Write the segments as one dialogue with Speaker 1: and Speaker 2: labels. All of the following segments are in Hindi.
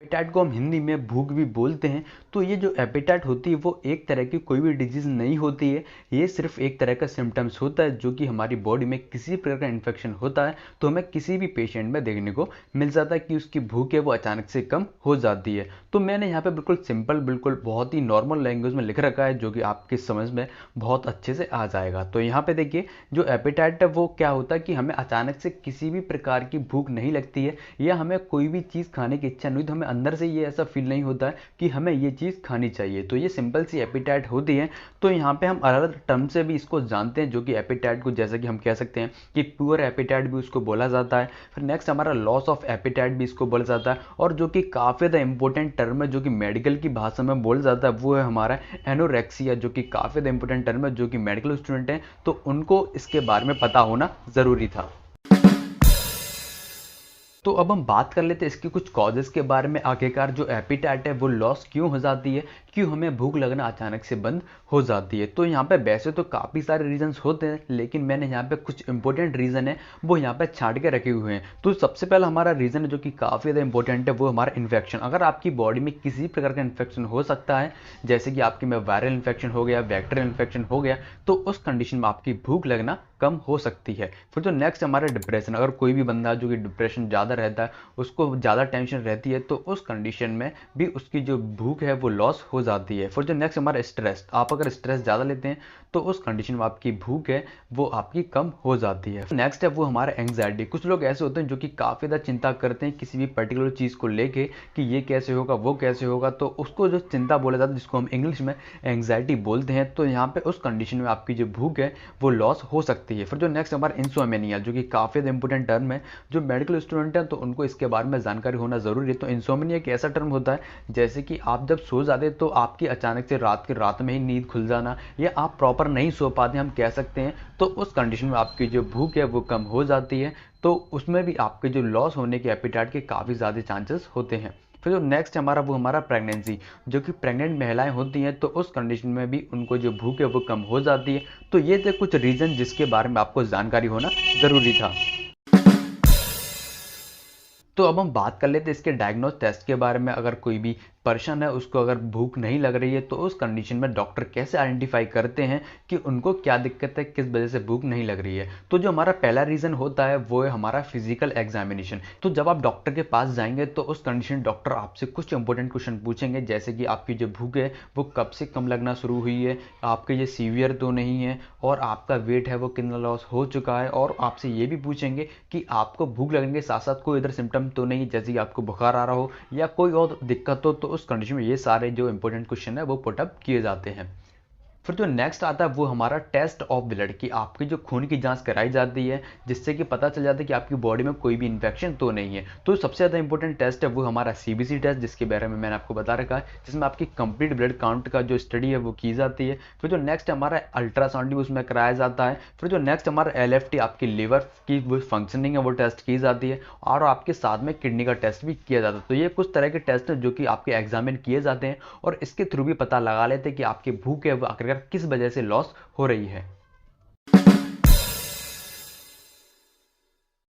Speaker 1: एपेटाइट को हम हिंदी में भूख भी बोलते हैं। तो ये जो एपेटाइट होती है वो एक तरह की कोई भी डिजीज़ नहीं होती है। ये सिर्फ एक तरह का सिम्टम्स होता है जो कि हमारी बॉडी में किसी प्रकार का इन्फेक्शन होता है तो हमें किसी भी पेशेंट में देखने को मिल जाता है कि उसकी भूख है वो अचानक से कम हो जाती है। तो मैंने यहाँ पे बिल्कुल सिंपल, बिल्कुल बहुत ही नॉर्मल लैंग्वेज में लिख रखा है जो कि आपकी समझ में बहुत अच्छे से आ जाएगा। तो यहाँ पे देखिए, जो एपेटाइट है वो क्या होता है कि हमें अचानक से किसी भी प्रकार की भूख नहीं लगती है या हमें कोई भी चीज़ खाने की इच्छा नहीं, तो हमें अंदर से ये ऐसा फील नहीं होता है कि हमें ये चीज़ खानी चाहिए। तो ये सिंपल सी एपेटाइट होती है। तो यहाँ पे हम अलग अलग टर्म से भी इसको जानते हैं, जो कि एपेटाइट को जैसे कि हम कह सकते हैं कि प्योर एपेटाइट भी उसको बोला जाता है। फिर नेक्स्ट हमारा लॉस ऑफ एपेटाइट भी इसको बोला जाता है। और जो कि काफ़ी ज़्यादा इंपॉर्टेंट टर्म है जो कि मेडिकल की भाषा में बोला जाता है वो है हमारा एनोरेक्सिया, जो कि काफ़ी ज़्यादा इंपॉर्टेंट टर्म है जो कि मेडिकल स्टूडेंट हैं तो उनको इसके बारे में पता होना ज़रूरी था। तो अब हम बात कर लेते हैं इसके कुछ कॉजेज़ के बारे में। आखिरकार जो एपेटाइट है वो लॉस क्यों हो जाती है, क्यों हमें भूख लगना अचानक से बंद हो जाती है। तो यहाँ पे वैसे तो काफ़ी सारे रीजंस होते हैं, लेकिन मैंने यहाँ पे कुछ इंपॉर्टेंट रीज़न है वो यहाँ पे छांट के रखे हुए हैं। तो सबसे पहला हमारा रीज़न है जो कि काफ़ी ज़्यादा इंपॉर्टेंट है वो हमारा इन्फेक्शन। अगर आपकी बॉडी में किसी प्रकार का इन्फेक्शन हो सकता है, जैसे कि आपके में वायरल इन्फेक्शन हो गया, बैक्टीरियल इन्फेक्शन हो गया, तो उस कंडीशन में आपकी भूख लगना कम हो सकती है। फिर जो नेक्स्ट हमारा डिप्रेशन, अगर कोई भी बंदा जो कि डिप्रेशन ज़्यादा रहता है, उसको ज़्यादा टेंशन रहती है, तो उस कंडीशन में भी उसकी जो भूख है वो लॉस हो जाती है। फिर जो नेक्स्ट हमारा स्ट्रेस, आप अगर स्ट्रेस ज़्यादा लेते हैं तो उस कंडीशन में आपकी भूख है वो आपकी कम हो जाती है। नेक्स्ट है वो हमारा एंग्जाइटी। कुछ लोग ऐसे होते हैं जो कि काफ़ी ज़्यादा चिंता करते हैं किसी भी पर्टिकुलर चीज़ को लेके कि ये कैसे होगा, वो कैसे होगा, तो उसको जो चिंता बोला जाता है जिसको हम इंग्लिश में एंग्जाइटी बोलते हैं। तो यहाँ पे उस कंडीशन में आपकी जो भूख है वो लॉस हो सकती है। फिर जो नेक्स्ट हमारा इंसोमेनिया, जो कि काफ़ी इंपॉर्टेंट टर्म है, जो मेडिकल स्टूडेंट हैं तो उनको इसके बारे में जानकारी होना ज़रूरी है। तो इंसोमेनिया एक ऐसा टर्म होता है जैसे कि आप जब सो जाते हैं तो आपकी अचानक से रात में ही नींद खुल जाना, या आप प्रॉपर नहीं सो पाते हम कह सकते हैं। तो उस कंडीशन में आपकी जो भूख है वो कम हो जाती है। तो उसमें भी आपके जो लॉस होने के एपेटाइट के काफ़ी ज़्यादा चांसेस होते हैं। फिर जो नेक्स्ट हमारा वो हमारा प्रेगनेंसी, जो कि प्रेग्नेंट महिलाएं होती हैं तो उस कंडीशन में भी उनको जो भूख है वो कम हो जाती है। तो ये थे कुछ रीज़न जिसके बारे में आपको जानकारी होना ज़रूरी था। तो अब हम बात कर लेते हैं इसके डायग्नोस टेस्ट के बारे में। अगर कोई भी पर्सन है उसको अगर भूख नहीं लग रही है तो उस कंडीशन में डॉक्टर कैसे आइडेंटिफाई करते हैं कि उनको क्या दिक्कत है, किस वजह से भूख नहीं लग रही है। तो जो हमारा पहला रीज़न होता है वो है हमारा फिजिकल एग्जामिनेशन। तो जब आप डॉक्टर के पास जाएंगे तो उस कंडीशन डॉक्टर आपसे कुछ इंपॉर्टेंट क्वेश्चन पूछेंगे, जैसे कि आपकी जो भूख है वो कब से कम लगना शुरू हुई है, आपके ये सीवियर तो नहीं है, और आपका वेट है वो कितना लॉस हो चुका है, और आपसे ये भी पूछेंगे कि आपको भूख लगने के साथ साथ कोई इधर सिम्टम तो नहीं, जैसे कि आपको बुखार आ रहा हो या कोई और दिक्कत हो। तो उस कंडीशन में ये सारे जो इंपॉर्टेंट क्वेश्चन है वो पुटअप किए जाते हैं। फिर जो नेक्स्ट आता है वो हमारा टेस्ट ऑफ ब्लड, की आपकी जो खून की जांच कराई जाती है जिससे कि पता चल जाता है कि आपकी बॉडी में कोई भी इन्फेक्शन तो नहीं है। तो सबसे ज़्यादा इंपॉर्टेंट टेस्ट है वो हमारा सीबीसी टेस्ट, जिसके बारे में मैंने आपको बता रखा है, जिसमें आपकी कंप्लीट ब्लड काउंट का जो स्टडी है वो की जाती है। फिर जो नेक्स्ट हमारा अल्ट्रासाउंड भी उसमें कराया जाता है। फिर जो नेक्स्ट हमारा एलएफटी, आपकी लिवर की वो फंक्शनिंग है वो टेस्ट की जाती है, और आपके साथ में किडनी का टेस्ट भी किया जाता है। तो ये कुछ तरह के टेस्ट हैं जो कि आपके एग्जामिन किए जाते हैं, और इसके थ्रू भी पता लगा लेते हैं कि आपकी भूख है वो आखिरकार किस वजह से लॉस हो रही है।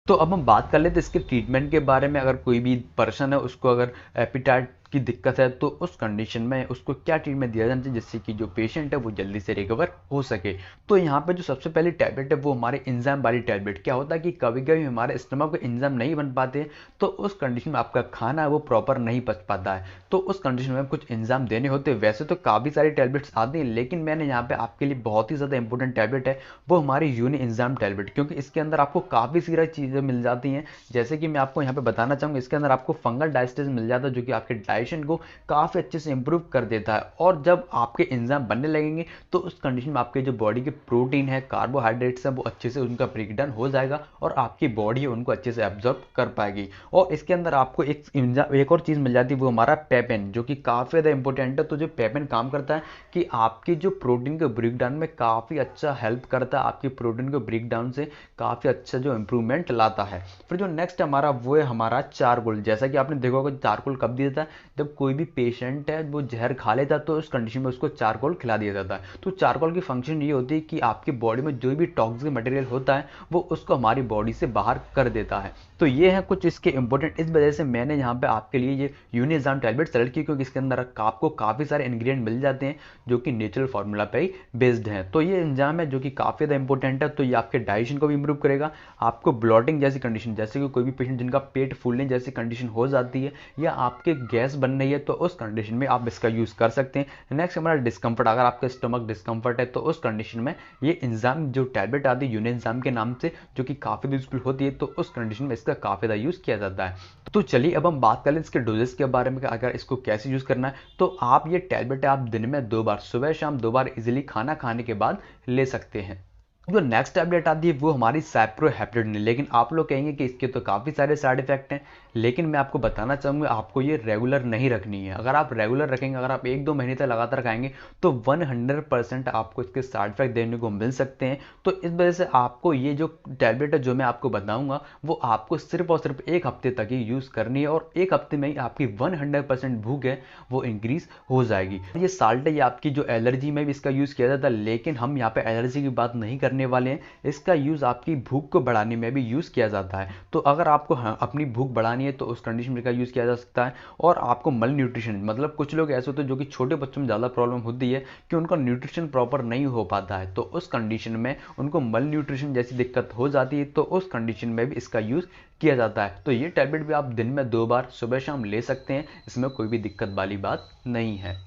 Speaker 1: तो अब हम बात कर लेते हैं इसके ट्रीटमेंट के बारे में। अगर कोई भी पर्सन है उसको अगर एपिटाइट की दिक्कत है तो उस कंडीशन में उसको क्या ट्रीटमेंट दिया जाना चाहिए जिससे कि जो पेशेंट है वो जल्दी से रिकवर हो सके। तो यहाँ पे जो सबसे पहली टैबलेट है वो हमारे इंजाम वाली टैबलेट। क्या होता है कि कभी कभी हमारे स्टमक में इंजाम नहीं बन पाते, तो उस कंडीशन में आपका खाना है वो प्रॉपर नहीं पच पाता है, तो उस कंडीशन में कुछ इंजाम देने होते हैं। वैसे तो काफ़ी सारी टैबलेट्स आती हैं, लेकिन मैंने यहाँ पे आपके लिए बहुत ही ज़्यादा इंपॉर्टेंट टैबलेट है वो हमारी यूनि इंजाम टैबलेट, क्योंकि इसके अंदर आपको काफ़ी सारी चीज़ें मिल जाती हैं। जैसे कि मैं आपको यहाँ पे बताना चाहूँगा, इसके अंदर आपको फंगल डाइजेशन मिल जाता है जो कि आपके डाइजेशन को काफ़ी अच्छे से इंप्रूव कर देता है। और जब आपके एंजाइम बनने लगेंगे तो उस कंडीशन में आपके जो बॉडी के प्रोटीन है, कार्बोहाइड्रेट्स है, वो अच्छे से उनका ब्रेकडाउन हो जाएगा और आपकी बॉडी है उनको अच्छे से एब्जॉर्ब कर पाएगी। और इसके अंदर आपको एक और चीज़ मिल जाती है वो हमारा पेपेन, जो कि काफ़ी ज़्यादा इंपॉर्टेंट है। तो जो पेपेन काम करता है कि आपकी जो प्रोटीन के ब्रेकडाउन में काफ़ी अच्छा हेल्प करता है, आपकी प्रोटीन के ब्रेकडाउन से काफ़ी अच्छा जो इंप्रूवमेंट लाता है। फिर जो नेक्स्ट हमारा वो है हमारा चारकोल। जैसा कि आपने देखा होगा चारकोल कब दिया जाता है, जब कोई भी पेशेंट है वो जहर खा लेता है तो उस कंडीशन में उसको चारकोल खिला दिया जाता है। तो चारकोल की फंक्शन ये होती है कि आपकी बॉडी में जो भी टॉक्सिक मटेरियल होता है वो उसको हमारी बॉडी से बाहर कर देता है। तो ये हैं कुछ इसके इंपॉर्टेंट, इस वजह से मैंने यहाँ पे आपके लिए ये यूनिज़ाम टैबलेट सेलेक्ट की, क्योंकि इसके अंदर आपको काफ़ी सारे इंग्रेडिएंट मिल जाते हैं जो कि नेचुरल फार्मूला पे ही बेस्ड हैं। तो ये एंजाइम है जो कि काफ़ी ज़्यादा इंपॉर्टेंट है। तो ये आपके डाइजेशन को भी इंप्रूव करेगा, आपको ब्लॉटिंग जैसी कंडीशन, जैसे कि कोई भी पेशेंट जिनका पेट फूलने जैसी कंडीशन हो जाती है या आपके गैस बन रही है, तो उस कंडीशन में आप इसका यूज़ कर सकते हैं। नेक्स्ट हमारा डिस्कम्फर्ट, अगर आपका स्टमक डिस्कम्फर्ट है तो उस कंडीशन में ये एंजाइम जो टैबलेट आती है यूनिज़ाम के नाम से, जो कि काफ़ी यूजफुल होती है, तो उस कंडीशन में इसका काफ़ी ज़्यादा यूज़ किया जाता है। तो चलिए अब हम बात कर लें इसके डोजेस के बारे में, अगर इसको कैसे यूज़ करना है। तो आप ये टैबलेट आप दिन में 2 बार, सुबह शाम 2 बार इजीली खाना खाने के बाद ले सकते हैं। जो नेक्स्ट टैबलेट आती है वो हमारी साइप्रोहेप्टेडिन है, लेकिन आप लोग कहेंगे कि इसके तो काफ़ी सारे साइड इफेक्ट हैं, लेकिन मैं आपको बताना चाहूँगा आपको ये रेगुलर नहीं रखनी है। अगर आप रेगुलर रखेंगे, अगर आप 1-2 महीने तक लगातार खाएंगे, तो 100% आपको इसके साइड इफेक्ट देखने को मिल सकते हैं। तो इस वजह से आपको ये जो टैबलेट है जो मैं आपको बताऊँगा, वो आपको सिर्फ और सिर्फ 1 हफ्ते तक ही यूज़ करनी है, और 1 हफ्ते में ही आपकी 100% भूख है वो इंक्रीज हो जाएगी। ये साल्ट है, ये आपकी जो एलर्जी में भी इसका यूज़ किया जाता है, लेकिन हम यहाँ पे एलर्जी की बात नहीं करने वाले हैं। इसका यूज़ आपकी भूख को बढ़ाने में भी यूज़ किया जाता है। तो अगर आपको अपनी भूख बढ़ानी है तो उस कंडीशन में इसका यूज़ किया जा सकता है। और आपको मल न्यूट्रिशन, मतलब कुछ लोग ऐसे होते हैं जो कि छोटे बच्चों में ज़्यादा प्रॉब्लम होती है कि उनका न्यूट्रिशन प्रॉपर नहीं हो पाता है, तो उस कंडीशन में उनको मल न्यूट्रिशन जैसी दिक्कत हो जाती है, तो उस कंडीशन में भी इसका यूज़ किया जाता है। तो ये टैबलेट भी आप दिन में 2 बार सुबह शाम ले सकते हैं, इसमें कोई भी दिक्कत वाली बात नहीं है।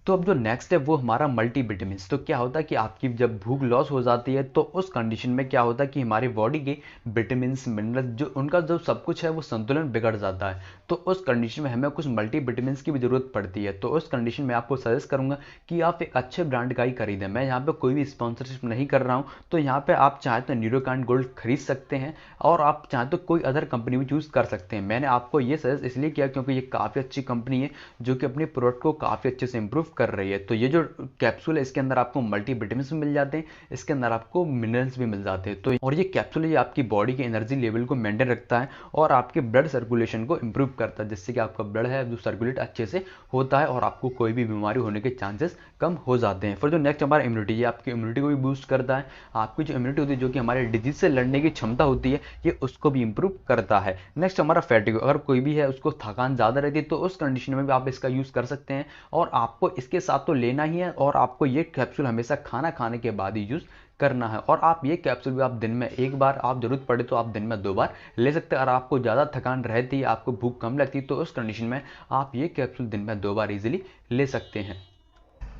Speaker 1: तो अब जो नेक्स्ट है वो हमारा मल्टीविटामिन्स। तो क्या होता है कि आपकी जब भूख लॉस हो जाती है, तो उस कंडीशन में क्या होता है कि हमारी बॉडी के विटामिन्स, मिनरल्स, जो उनका जो सब कुछ है वो संतुलन बिगड़ जाता है। तो उस कंडीशन में हमें कुछ मल्टीविटामिन्स की भी जरूरत पड़ती है। तो उस कंडीशन में आपको सजेस्ट करूंगा कि आप एक अच्छे ब्रांड का ही खरीदें। मैं यहाँ पे कोई भी स्पॉन्सरशिप नहीं कर रहा हूँ, तो यहाँ पे आप चाहे तो न्यूरोकाइन गोल्ड खरीद सकते हैं, और आप चाहे तो कोई अदर कंपनी भी चूज कर सकते हैं। मैंने आपको ये सजेस्ट इसलिए किया क्योंकि ये काफ़ी अच्छी कंपनी है जो कि अपने प्रोडक्ट को काफ़ी अच्छे से इंप्रूव कर रही है। तो ये जो कैप्सूल है इसके अंदर आपको मल्टीविटामिन्स भी मिल जाते हैं, इसके अंदर आपको मिनरल्स भी मिल जाते हैं। तो और ये कैप्सूल ये आपकी बॉडी के एनर्जी लेवल को मेंटेन रखता है और आपके ब्लड सर्कुलेशन को इंप्रूव करता है, जिससे कि आपका ब्लड है जो सर्कुलेट अच्छे से होता है और आपको कोई भी बीमारी होने के चांसेस कम हो जाते हैं। फिर जो नेक्स्ट हमारा इम्यूनिटी, ये आपकी इम्यूनिटी को भी बूस्ट करता है। आपकी जो इम्यूनिटी होती है, जो कि हमारे डिजीज से लड़ने की क्षमता होती है, ये उसको भी इंप्रूव करता है। नेक्स्ट हमारा फैटिग, अगर कोई भी है उसको थकान ज़्यादा रहती है, तो उस कंडीशन में भी आप इसका यूज़ कर सकते हैं, और आपको इसके साथ तो लेना ही है, और आपको ये कैप्सूल हमेशा खाना खाने के बाद ही यूज़ करना है। और आप ये कैप्सूल भी आप दिन में 1 बार, आप जरूरत पड़े तो आप दिन में 2 बार ले सकते हैं। अगर आपको ज़्यादा थकान रहती है, आपको भूख कम लगती है, तो उस कंडीशन में आप ये कैप्सूल दिन में 2 बार इजीली ले सकते हैं।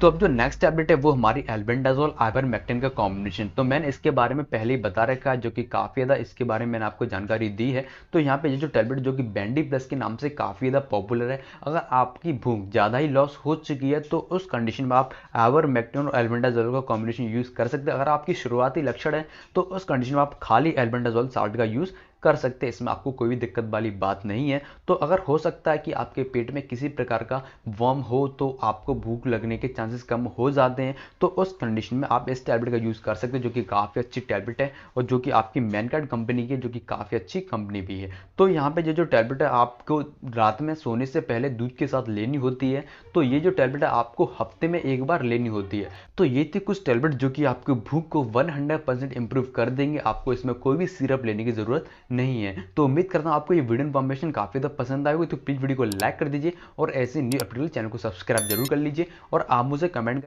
Speaker 1: तो अब जो नेक्स्ट टैबलेट है वो हमारी एल्बेंडाजोल आइवरमेक्टिन का कॉम्बिनेशन। तो मैंने इसके बारे में पहले ही बता रखा है, जो कि काफ़ी ज़्यादा इसके बारे में मैंने आपको जानकारी दी है। तो यहाँ पे ये जो टैबलेट जो कि बैंडी प्लस के नाम से काफ़ी ज़्यादा पॉपुलर है, अगर आपकी भूख ज़्यादा ही लॉस हो चुकी है, तो उस कंडीशन में आप आइवरमेक्टिन और एल्बेंडाजोल का कॉम्बिनेशन यूज़ कर सकते हैं। अगर आपकी शुरुआती लक्षण है, तो उस कंडीशन में आप खाली एल्बेंडाजोल साल्ट का यूज़ कर सकते हैं, इसमें आपको कोई भी दिक्कत वाली बात नहीं है। तो अगर हो सकता है कि आपके पेट में किसी प्रकार का वर्म हो, तो आपको भूख लगने के चांसेस कम हो जाते हैं, तो उस कंडीशन में आप इस टैबलेट का यूज़ कर सकते हैं, जो कि काफ़ी अच्छी टैबलेट है और जो कि आपकी मैनकार्ड कंपनी की, जो कि काफ़ी अच्छी कंपनी भी है। तो यहाँ पे जो टैबलेट है आपको रात में सोने से पहले दूध के साथ लेनी होती है। तो ये जो टैबलेट है आपको हफ्ते में 1 बार लेनी होती है। तो ये थी कुछ टैबलेट जो कि आपकी भूख को 100% इंप्रूव कर देंगे। आपको इसमें कोई भी सिरप लेने की जरूरत नहीं है। तो उम्मीद करता हूं आपको ये वीडियो इन्फॉर्मेशन काफी ज़्यादा पसंद आएगी। तो प्लीज वीडियो को लाइक कर दीजिए और ऐसे न्यू अपडेट चैनल को सब्सक्राइब जरूर कर लीजिए, और आप मुझे कमेंट